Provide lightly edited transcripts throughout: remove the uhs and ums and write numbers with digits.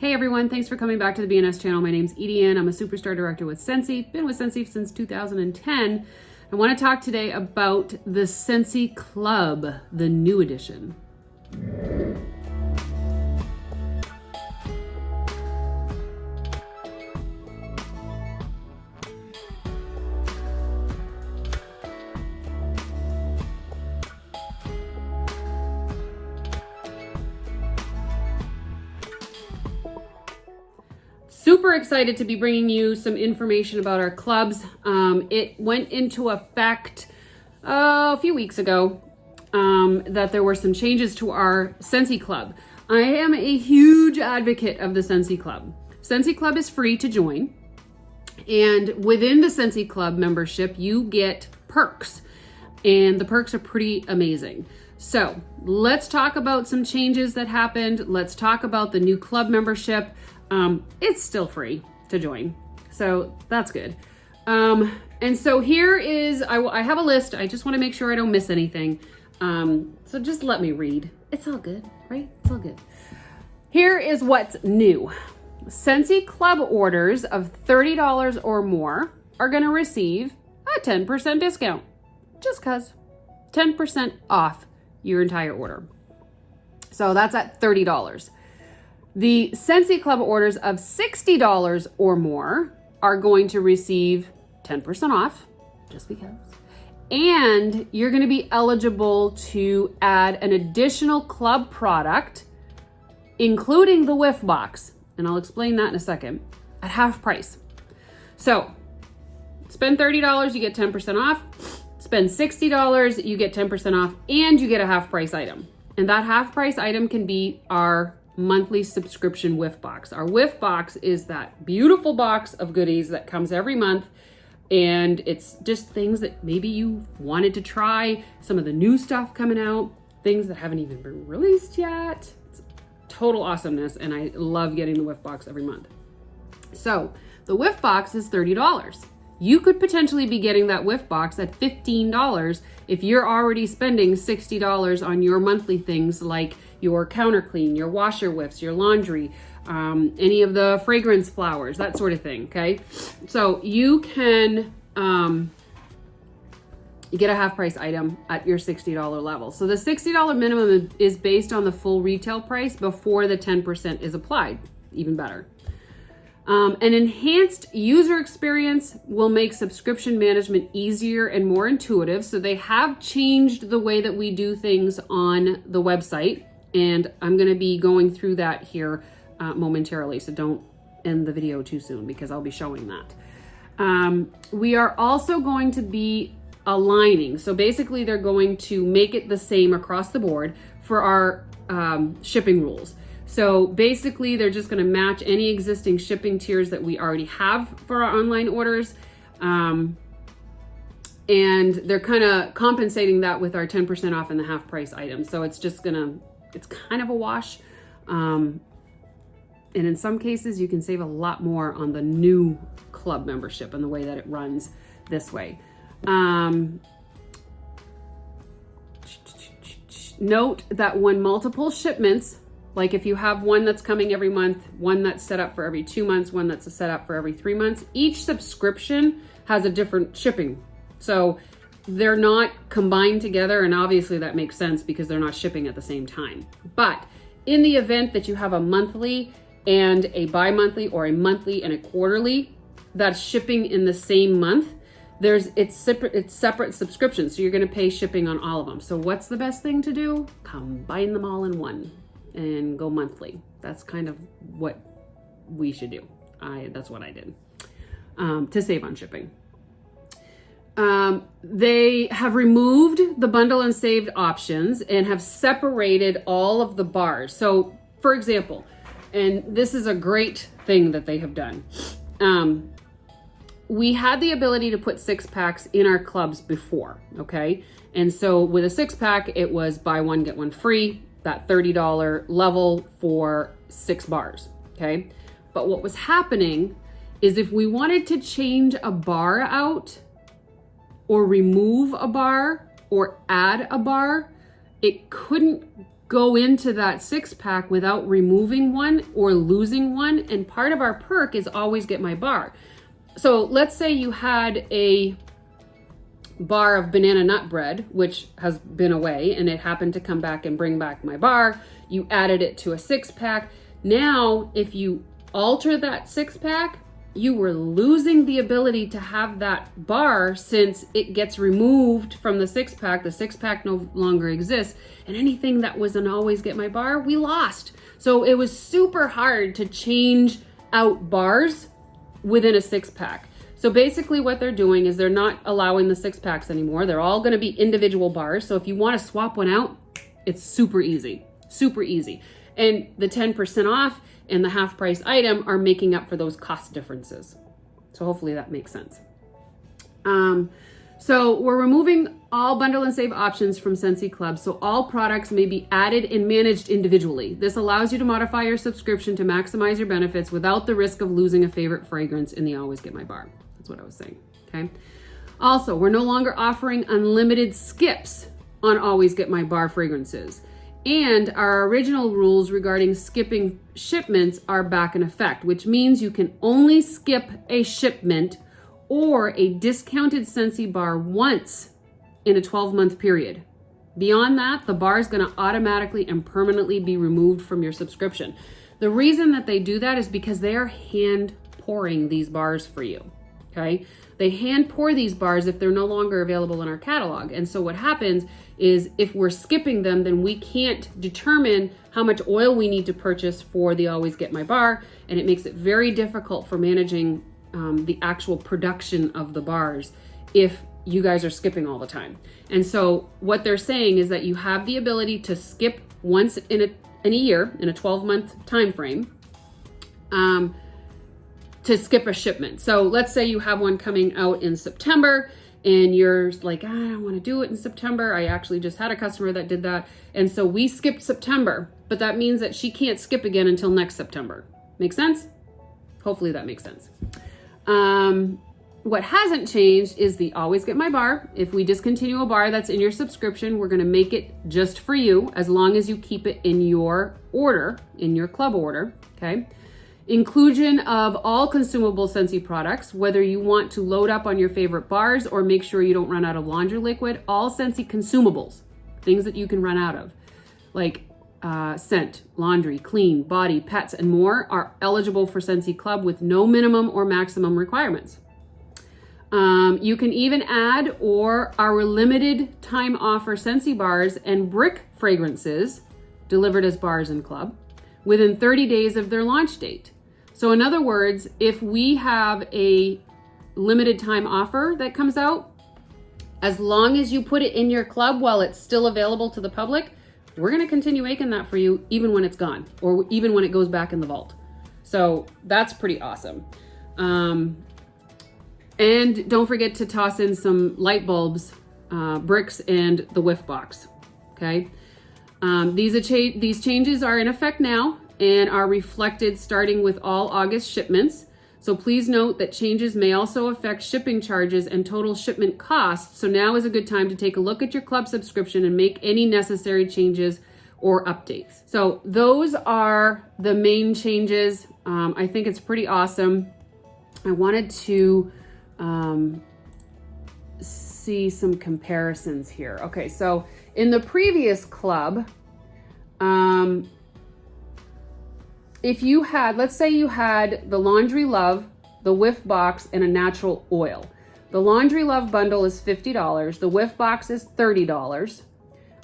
Hey everyone, thanks for coming back to the BNS channel. My name's EdieAnne. I'm a superstar director with Scentsy. Been with Scentsy since 2010. I want to talk today about the Scentsy Club, the new edition. Super excited to be bringing you some information about our clubs. It went into effect a few weeks ago that there were some changes to our Scentsy Club. I am a huge advocate of the Scentsy Club. Scentsy Club is free to join, and within the Scentsy Club membership, you get perks, and the perks are pretty amazing. So let's talk about some changes that happened. Let's talk about the new club membership. It's still free to join, so that's good. And so here is, I have a list. I just want to make sure I don't miss anything. So just let me read. It's all good, right? It's all good. Here is what's new. Scentsy Club orders of $30 or more are going to receive a 10% discount. Just cause 10% off your entire order. So that's at $30. The Scentsy Club orders of $60 or more are going to receive 10% off, just because. And you're going to be eligible to add an additional club product, including the whiff box, and I'll explain that in a second, at half price. So spend $30, you get 10% off. Spend $60, you get 10% off, and you get a half price item. And that half price item can be our monthly subscription whiff box. Our whiff box is that beautiful box of goodies that comes every month, and it's just things that maybe you wanted to try, some of the new stuff coming out, things that haven't even been released yet. It's total awesomeness, and I love getting the whiff box every month. So the whiff box is $30. You could potentially be getting that whiff box at $15 if you're already spending $60 on your monthly things like your counter clean, your washer whiffs, your laundry, any of the fragrance flowers, that sort of thing, okay? So you can you get a half price item at your $60 level. So the $60 minimum is based on the full retail price before the 10% is applied, even better. An enhanced user experience will make subscription management easier and more intuitive. So they have changed the way that we do things on the website. And I'm going to be going through that here momentarily. So don't end the video too soon because I'll be showing that. We are also going to be aligning. So basically they're going to make it the same across the board for our shipping rules. So basically they're just going to match any existing shipping tiers that we already have for our online orders. And they're kind of compensating that with our 10% off and the half price items. So it's just it's kind of a wash. And in some cases you can save a lot more on the new club membership and the way that it runs this way. Note that when multiple shipments, like if you have one that's coming every month, one that's set up for every 2 months, one that's set up for every 3 months, each subscription has a different shipping. So they're not combined together, and obviously that makes sense because they're not shipping at the same time. But in the event that you have a monthly and a bi-monthly or a monthly and a quarterly that's shipping in the same month, it's separate subscriptions. So you're going to pay shipping on all of them. So what's the best thing to do? Combine them all in one and go monthly. That's kind of what we should do. That's what I did to save on shipping. They have removed the bundle and saved options and have separated all of the bars. So for example, and this is a great thing that they have done. We had the ability to put 6-packs in our clubs before, okay? And so with a 6-pack, it was buy one, get one free, that $30 level for 6 bars, okay? But what was happening is if we wanted to change a bar out or remove a bar or add a bar, it couldn't go into that 6-pack without removing one or losing one. And part of our perk is always get my bar. So let's say you had a bar of banana nut bread, which has been away, and it happened to come back and bring back my bar. You added it to a 6-pack. Now, if you alter that 6-pack, you were losing the ability to have that bar since it gets removed from the 6-pack. The 6-pack no longer exists. And anything that was an always get my bar, we lost. So it was super hard to change out bars within a 6-pack. So basically what they're doing is they're not allowing the 6-packs anymore. They're all going to be individual bars. So if you want to swap one out, it's super easy, super easy. And the 10% off and the half price item are making up for those cost differences. So hopefully that makes sense. So we're removing all bundle and save options from Scentsy Club, so all products may be added and managed individually. This allows you to modify your subscription to maximize your benefits without the risk of losing a favorite fragrance in the Always Get My Bar. That's what I was saying, okay? Also, we're no longer offering unlimited skips on Always Get My Bar fragrances. And our original rules regarding skipping shipments are back in effect, which means you can only skip a shipment or a discounted Scentsy bar once in a 12-month period. Beyond that, the bar is going to automatically and permanently be removed from your subscription. The reason that they do that is because they are hand pouring these bars for you, okay? They hand pour these bars if they're no longer available in our catalog. And so what happens is if we're skipping them, then we can't determine how much oil we need to purchase for the Always Get My Bar. And it makes it very difficult for managing the actual production of the bars if you guys are skipping all the time. And so what they're saying is that you have the ability to skip once in a year, in a 12-month time frame, to skip a shipment. So let's say you have one coming out in September and you're like, I don't want to do it in September. I actually just had a customer that did that. And so we skipped September, but that means that she can't skip again until next September. Make sense? Hopefully that makes sense. What hasn't changed is the Always Get My Bar. If we discontinue a bar that's in your subscription, we're going to make it just for you as long as you keep it in your order, in your club order, okay? Inclusion of all consumable Scentsy products, whether you want to load up on your favorite bars or make sure you don't run out of laundry liquid, all Scentsy consumables, things that you can run out of, like scent, laundry, clean, body, pets, and more are eligible for Scentsy Club with no minimum or maximum requirements. You can even add or our limited time offer Scentsy bars and brick fragrances delivered as bars in club within 30 days of their launch date. So in other words, if we have a limited time offer that comes out, as long as you put it in your club while it's still available to the public, we're going to continue making that for you even when it's gone or even when it goes back in the vault. So that's pretty awesome. And don't forget to toss in some light bulbs, bricks, and the whiff box, okay? These changes are in effect now and are reflected starting with all August shipments. So please note that changes may also affect shipping charges and total shipment costs. So now is a good time to take a look at your club subscription and make any necessary changes or updates. So those are the main changes. I think it's pretty awesome. I wanted to see some comparisons here. Okay, so in the previous club, if you had, let's say you had the Laundry Love, the Whiff Box, and a natural oil. The Laundry Love bundle is $50. The Whiff Box is $30.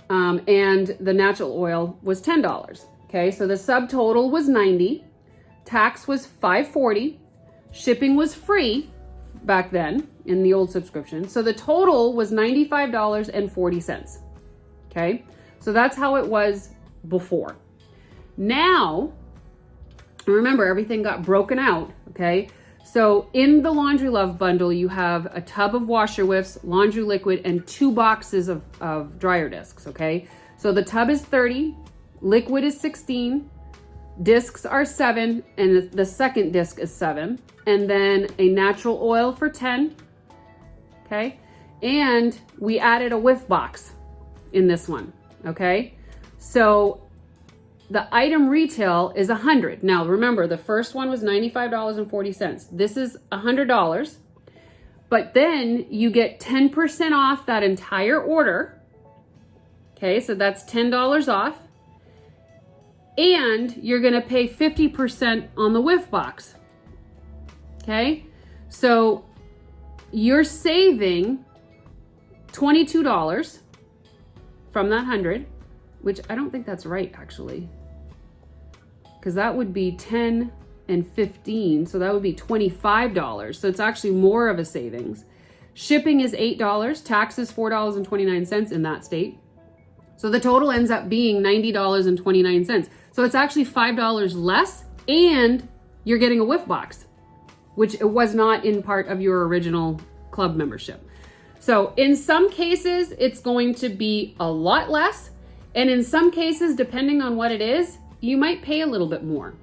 And the natural oil was $10. Okay, so the subtotal was $90. Tax was $540. Shipping was free back then in the old subscription. So the total was $95.40. Okay, so that's how it was before. Now, remember, everything got broken out, okay? So in the Laundry Love bundle, you have a tub of washer whiffs, laundry liquid, and 2 boxes of dryer discs, okay? So the tub is 30, liquid is 16, discs are 7, and the second disc is 7, and then a natural oil for 10, okay? And we added a whiff box in this one, okay? So the item retail is $100. Now remember, the first one was $95.40. This is $100, but then you get 10% off that entire order. Okay, so that's $10 off. And you're gonna pay 50% on the whiff box. Okay, so you're saving $22 from that 100, which I don't think that's right actually, because that would be 10 and 15, so that would be $25. So it's actually more of a savings. Shipping is $8, tax is $4.29 in that state. So the total ends up being $90.29. So it's actually $5 less, and you're getting a whiff box, which it was not in part of your original club membership. So in some cases, it's going to be a lot less. And in some cases, depending on what it is, you might pay a little bit more.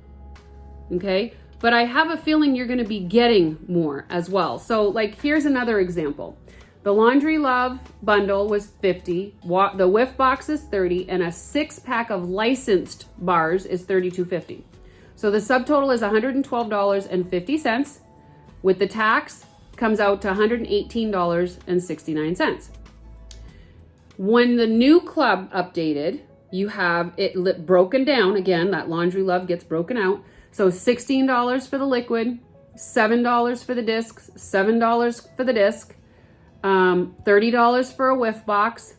Okay. But I have a feeling you're going to be getting more as well. So like, here's another example. The Laundry Love bundle was $50. The whiff box is $30, and a 6-pack of licensed bars is $32.50. So the subtotal is $112.50. With the tax, comes out to $118.69. When the new club updated, you have it broken down. Again, that Laundry Love gets broken out. So $16 for the liquid, $7 for the discs, $7 for the disc, $30 for a whiff box,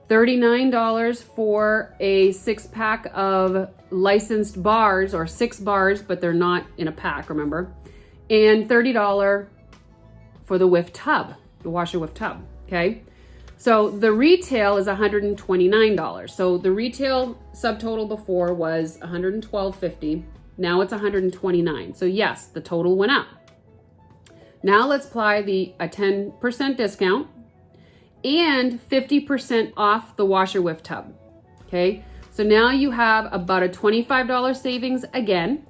$39 for a 6-pack of licensed bars, or 6 bars, but they're not in a pack, remember, and $30 for the whiff tub, the washer whiff tub. Okay. So the retail is $129. So the retail subtotal before was $112.50. Now it's $129. So yes, the total went up. Now let's apply a 10% discount and 50% off the washer whiff tub. Okay. So now you have about a $25 savings again.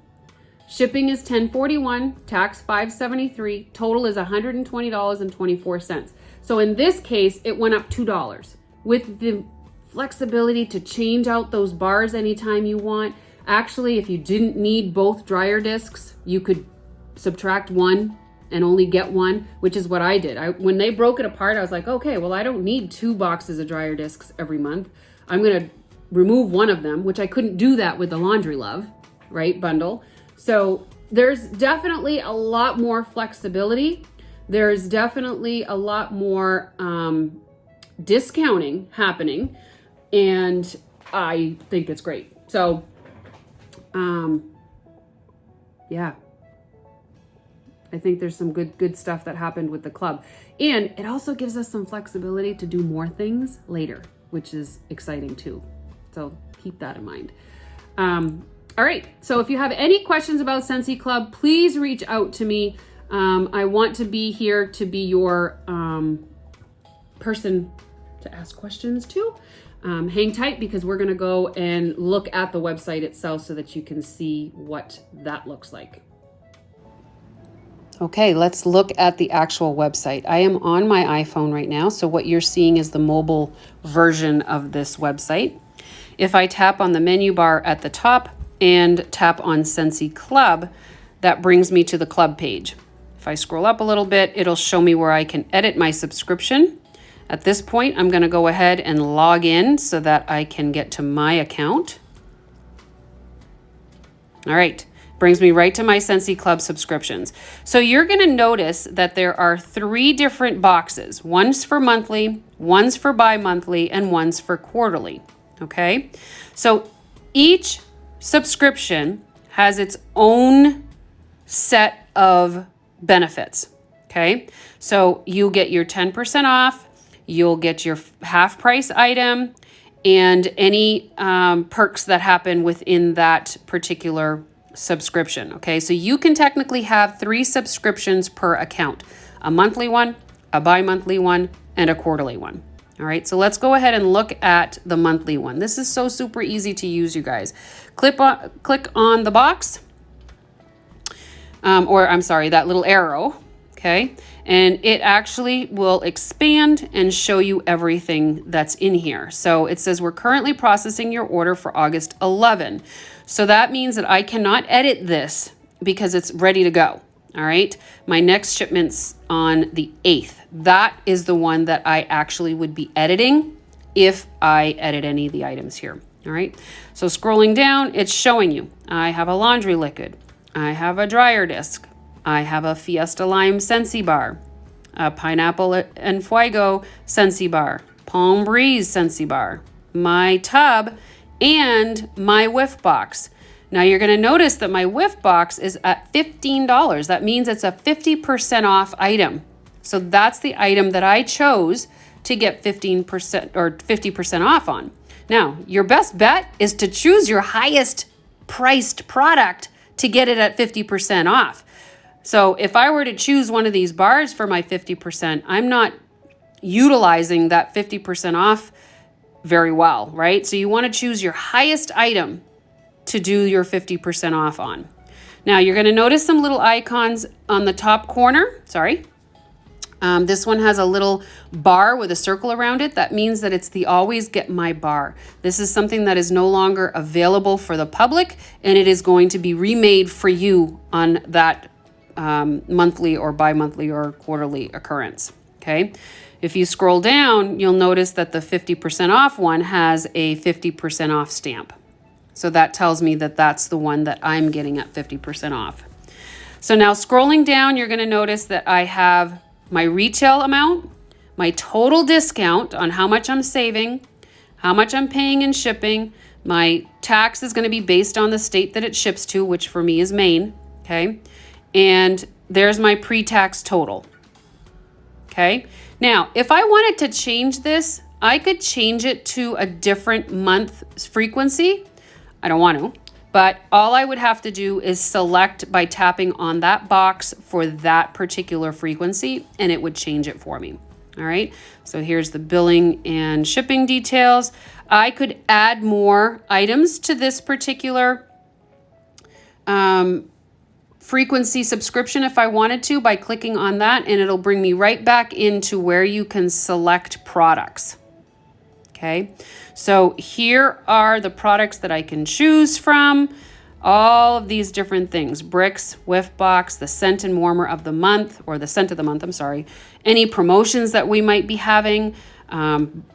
Shipping is $10.41, tax $5.73, total is $120.24. So in this case, it went up $2 with the flexibility to change out those bars anytime you want. Actually, if you didn't need both dryer discs, you could subtract one and only get one, which is what I did. When they broke it apart, I was like, okay, well, I don't need 2 boxes of dryer discs every month. I'm gonna remove one of them, which I couldn't do that with the Laundry Love, right, bundle. So there's definitely a lot more flexibility. There's definitely a lot more discounting happening, and I think it's great. So, yeah, I think there's some good stuff that happened with the club, and it also gives us some flexibility to do more things later, which is exciting too. So keep that in mind. All right, so if you have any questions about Scentsy Club, please reach out to me. I want to be here to be your person to ask questions to. Hang tight, because we're gonna go and look at the website itself so that you can see what that looks like. Okay, let's look at the actual website. I am on my iPhone right now, so what you're seeing is the mobile version of this website. If I tap on the menu bar at the top and tap on Scentsy Club, that brings me to the club page. If I scroll up a little bit, it'll show me where I can edit my subscription. At this point, I'm gonna go ahead and log in so that I can get to my account. All right, brings me right to my Scentsy Club subscriptions. So you're gonna notice that there are 3 different boxes. One's for monthly, one's for bi-monthly, and one's for quarterly, okay? So each subscription has its own set of benefits, okay? So you get your 10% off, you'll get your half price item, and any perks that happen within that particular subscription, okay? So you can technically have 3 subscriptions per account, a monthly one, a bi-monthly one, and a quarterly one. All right, so let's go ahead and look at the monthly one. This is so super easy to use, you guys. Click on the box, that little arrow, okay? and it actually will expand and show you everything that's in here. So it says we're currently processing your order for August 11. So that means that I cannot edit this because it's ready to go. All right. My next shipment's on the 8th. That is the one that I actually would be editing if I edit any of the items here. All right. So scrolling down, it's showing you I have a laundry liquid. I have a dryer disc. I have a Fiesta Lime Scentsy bar, a Pineapple and Fuego Scentsy bar, Palm Breeze Scentsy bar, my tub, and my whiff box. Now you're going to notice that my whiff box is at $15. That means it's a 50% off item. So that's the item that I chose to get 15% or 50% off on. Now, your best bet is to choose your highest priced product to get it at 50% off. So if I were to choose one of these bars for my 50%, I'm not utilizing that 50% off very well, right? So you want to choose your highest item to do your 50% off on. Now you're going to notice some little icons on the top corner. Sorry. This one has a little bar with a circle around it. That means that it's the Always Get My bar. This is something that is no longer available for the public, and it is going to be remade for you on that monthly or bi-monthly or quarterly occurrence. Okay. If you scroll down, you'll notice that the 50% off one has a 50% off stamp. So that tells me that that's the one that I'm getting at 50% off. So now scrolling down, you're going to notice that I have my retail amount, my total discount on how much I'm saving, how much I'm paying in shipping. My tax is going to be based on the state that it ships to, which for me is Maine. Okay. And there's my pre-tax total. Okay. Now, if I wanted to change this, I could change it to a different month frequency. I don't want to, but all I would have to do is select by tapping on that box for that particular frequency, and it would change it for me. All right. So here's the billing and shipping details. I could add more items to this particular frequency subscription if I wanted to by clicking on that, and it'll bring me right back into where you can select products. Okay, so here are the products that I can choose from. All of these different things: bricks, whiff box, the scent and warmer of the month, or the scent of the month, I'm sorry. Any promotions that we might be having,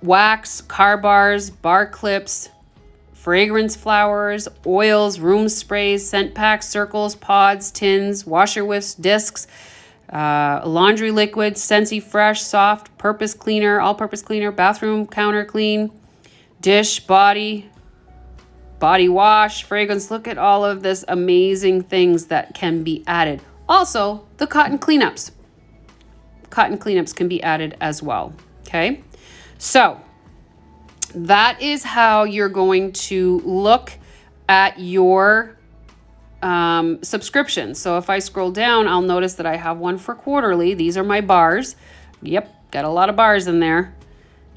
wax, car bars, bar clips, fragrance flowers, oils, room sprays, scent packs, circles, pods, tins, washer whiffs, discs, laundry liquid, Scentsy Fresh, soft, purpose cleaner, all-purpose cleaner, bathroom counter clean, dish, body wash, fragrance. Look at all of this amazing things that can be added. Also, the cotton cleanups. Cotton cleanups can be added as well. Okay, so that is how you're going to look at your subscription. So if I scroll down, I'll notice that I have one for quarterly. These are my bars. Yep, got a lot of bars in there.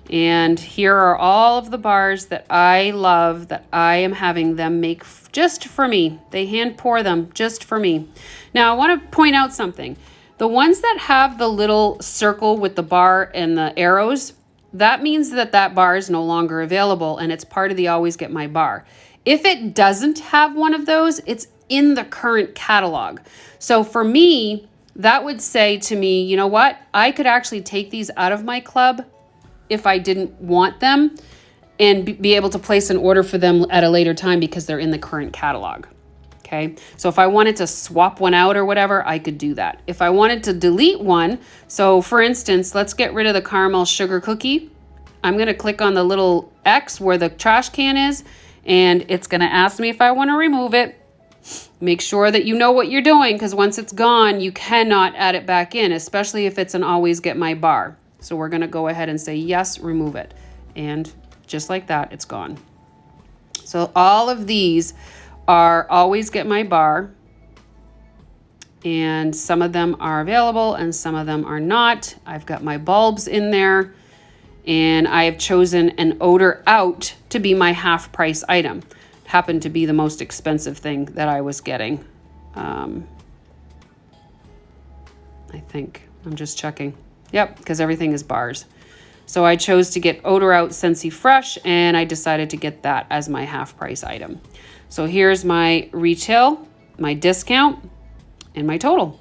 And here are all of the bars that I love that I am having them make just for me. They hand pour them just for me. Now I want to point out something. The ones that have the little circle with the bar and the arrows, that means that that bar is no longer available and it's part of the Always Get My bar. If it doesn't have one of those, it's in the current catalog. So for me, that would say to me, you know what? I could actually take these out of my club if I didn't want them and be able to place an order for them at a later time because they're in the current catalog. Okay, so if I wanted to swap one out or whatever, I could do that. If I wanted to delete one, so for instance, let's get rid of the caramel sugar cookie. I'm going to click on the little X where the trash can is, and it's going to ask me if I want to remove it. Make sure that you know what you're doing, because once it's gone, you cannot add it back in, especially if it's an Always Get My bar. So we're going to go ahead and say, yes, remove it. And just like that, it's gone. So all of these are Always Get My bar, and some of them are available and some of them are not. I've got my bulbs in there, and I have chosen an odor out to be my half price item. It happened to be the most expensive thing that I was getting. I think. I'm just checking. Yep, because everything is bars. So I chose to get Odor Out Scentsy Fresh, and I decided to get that as my half price item. So here's my retail, my discount, and my total.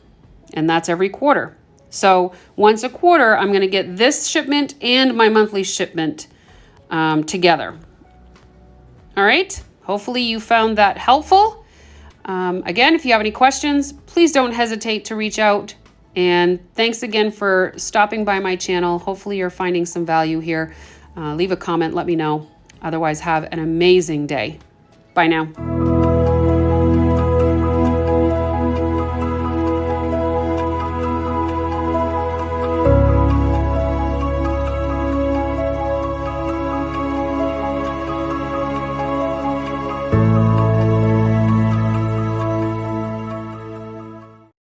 And that's every quarter. So once a quarter, I'm going to get this shipment and my monthly shipment together. All right. Hopefully you found that helpful. Again, if you have any questions, please don't hesitate to reach out. And thanks again for stopping by my channel. Hopefully you're finding some value here. Leave a comment, let me know. Otherwise, have an amazing day. Bye now.